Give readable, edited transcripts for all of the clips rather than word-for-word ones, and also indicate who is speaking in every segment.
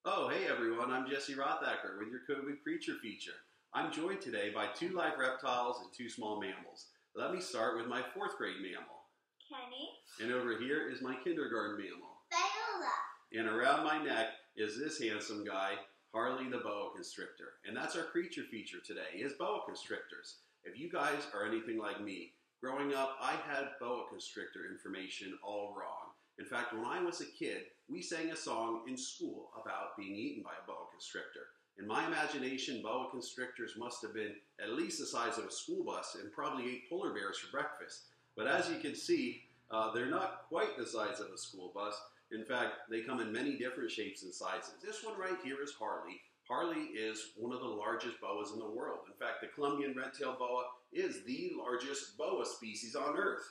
Speaker 1: Oh, hey everyone, I'm Jesse Rothacker with your COVID Creature Feature. I'm joined today by 2 live reptiles and 2 small mammals. Let me start with my 4th grade mammal.
Speaker 2: Kenny.
Speaker 1: And over here is my kindergarten mammal.
Speaker 2: Viola.
Speaker 1: And around my neck is this handsome guy, Harley the boa constrictor. And that's our creature feature today, is boa constrictors. If you guys are anything like me, growing up I had boa constrictor information all wrong. In fact, when I was a kid, we sang a song in school about being eaten by a boa constrictor. In my imagination, boa constrictors must have been at least the size of a school bus and probably ate polar bears for breakfast. But as you can see, they're not quite the size of a school bus. In fact, they come in many different shapes and sizes. This one right here is Harley. Harley is one of the largest boas in the world. In fact, the Colombian red-tailed boa is the largest boa species on Earth.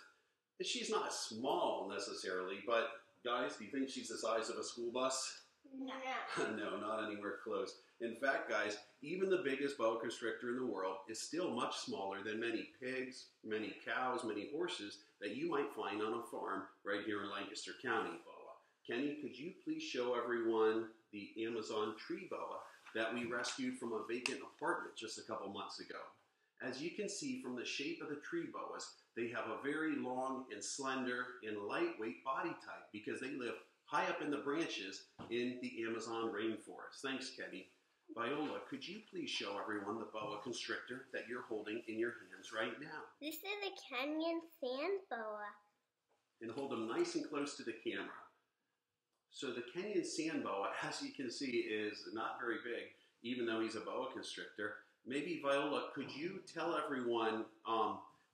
Speaker 1: And she's not small necessarily, but guys, do you think she's the size of a school bus?
Speaker 2: No.
Speaker 1: No, not anywhere close. In fact, guys, even the biggest boa constrictor in the world is still much smaller than many pigs, many cows, many horses that you might find on a farm right here in Lancaster County, boa. Kenny, could you please show everyone the Amazon tree boa that we rescued from a vacant apartment just a couple months ago? As you can see from the shape of the tree boas, they have a very long and slender and lightweight body type because they live high up in the branches in the Amazon rainforest. Thanks, Kenny. Viola, could you please show everyone the boa constrictor that you're holding in your hands right now?
Speaker 2: This is a Kenyan sand boa.
Speaker 1: And hold them nice and close to the camera. So the Kenyan sand boa, as you can see, is not very big, even though he's a boa constrictor. Maybe, Viola, could you tell everyone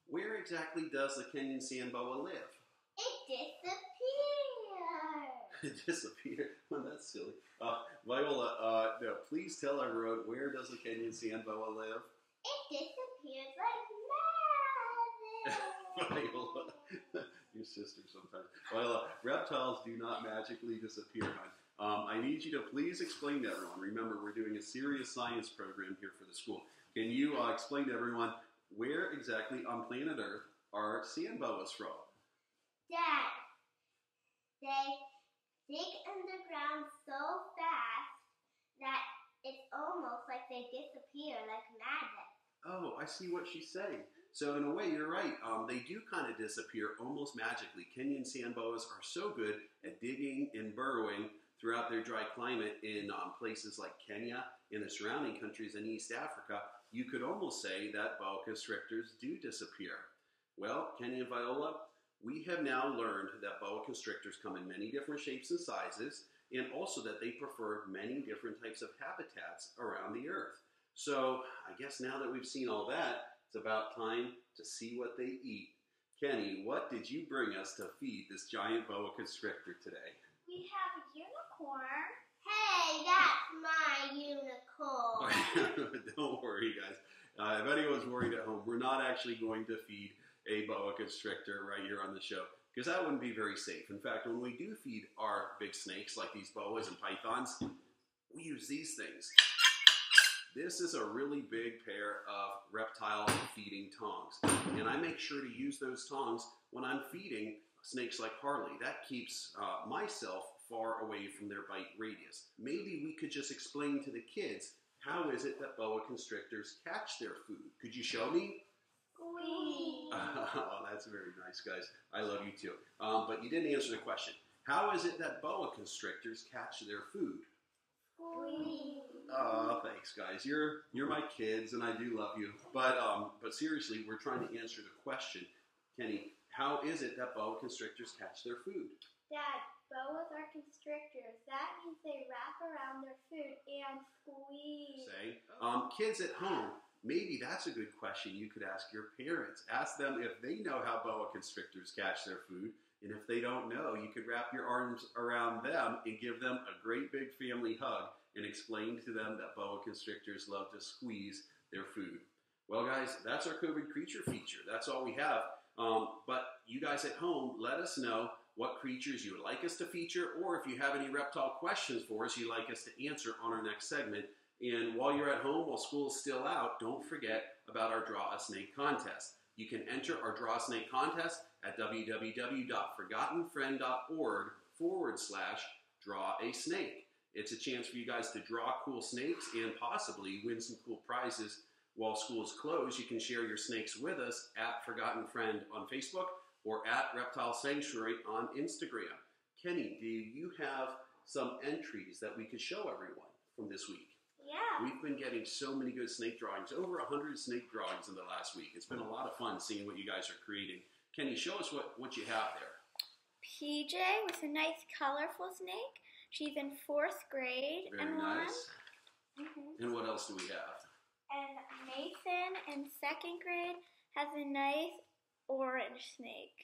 Speaker 1: where exactly does the Kenyan sand boa live?
Speaker 2: It disappeared.
Speaker 1: It disappeared? Well, that's silly. Viola, no, please tell everyone, where does the Kenyan sand boa live?
Speaker 2: It disappears like magic.
Speaker 1: Viola, your sister sometimes. Viola, reptiles do not magically disappear, hon. I need you to please explain to everyone. Remember, we're doing a serious science program here for the school. Can you explain to everyone where exactly on planet Earth are sand boas from?
Speaker 2: Dad, they dig underground so fast that it's almost like they disappear like magic.
Speaker 1: Oh, I see what she's saying. So in a way, you're right. They do kind of disappear almost magically. Kenyan sand boas are so good at digging and burrowing throughout their dry climate in places like Kenya and the surrounding countries in East Africa, you could almost say that boa constrictors do disappear. Well, Kenny and Viola, we have now learned that boa constrictors come in many different shapes and sizes, and also that they prefer many different types of habitats around the earth. So I guess now that we've seen all that, it's about time to see what they eat. Kenny, what did you bring us to feed this giant boa constrictor today?
Speaker 2: We have a unicorn. Hey, that's my unicorn.
Speaker 1: Don't worry, guys. If anyone's worried at home, we're not actually going to feed a boa constrictor right here on the show, because that wouldn't be very safe. In fact, when we do feed our big snakes, like these boas and pythons, we use these things. This is a really big pair of reptile feeding tongs, and I make sure to use those tongs when I'm feeding snakes like Harley. That keeps myself far away from their bite radius. Maybe we could just explain to the kids, how is it that boa constrictors catch their food? Could you show me?
Speaker 2: Squeeze.
Speaker 1: Oh, that's very nice, guys. I love you too. But you didn't answer the question. How is it that boa constrictors catch their food?
Speaker 2: Squeeze.
Speaker 1: Oh, thanks, guys. You're my kids, and I do love you. But seriously, we're trying to answer the question. Kenny, how is it that boa constrictors catch their food?
Speaker 2: Dad, boas are constrictors. That means they wrap around their food and squeeze.
Speaker 1: Say, kids at home, maybe that's a good question you could ask your parents. Ask them if they know how boa constrictors catch their food. And if they don't know, you could wrap your arms around them and give them a great big family hug and explain to them that boa constrictors love to squeeze their food. Well, guys, that's our COVID creature feature. That's all we have. But you guys at home, let us know what creatures you would like us to feature, or if you have any reptile questions for us you'd like us to answer on our next segment. And while you're at home, while school is still out, don't forget about our Draw a Snake contest. You can enter our Draw a Snake contest at www.forgottenfriend.org/draw a snake. It's a chance for you guys to draw cool snakes and possibly win some cool prizes. While school is closed, you can share your snakes with us at Forgotten Friend on Facebook or at Reptile Sanctuary on Instagram. Kenny, do you have some entries that we could show everyone from this week?
Speaker 2: Yeah.
Speaker 1: We've been getting so many good snake drawings, over 100 snake drawings in the last week. It's been a lot of fun seeing what you guys are creating. Kenny, show us what you have there.
Speaker 2: PJ with a nice colorful snake. She's in 4th grade.
Speaker 1: Very nice. And what else do we have?
Speaker 2: And Nathan in 2nd grade has a nice orange snake.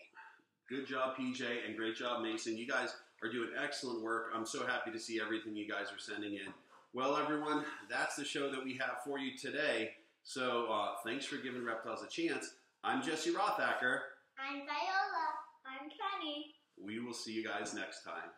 Speaker 1: Good job, PJ, and great job, Mason. You guys are doing excellent work. I'm so happy to see everything you guys are sending in. Well, everyone, that's the show that we have for you today. So thanks for giving reptiles a chance. I'm Jesse Rothacker.
Speaker 2: I'm Viola. I'm Kenny.
Speaker 1: We will see you guys next time.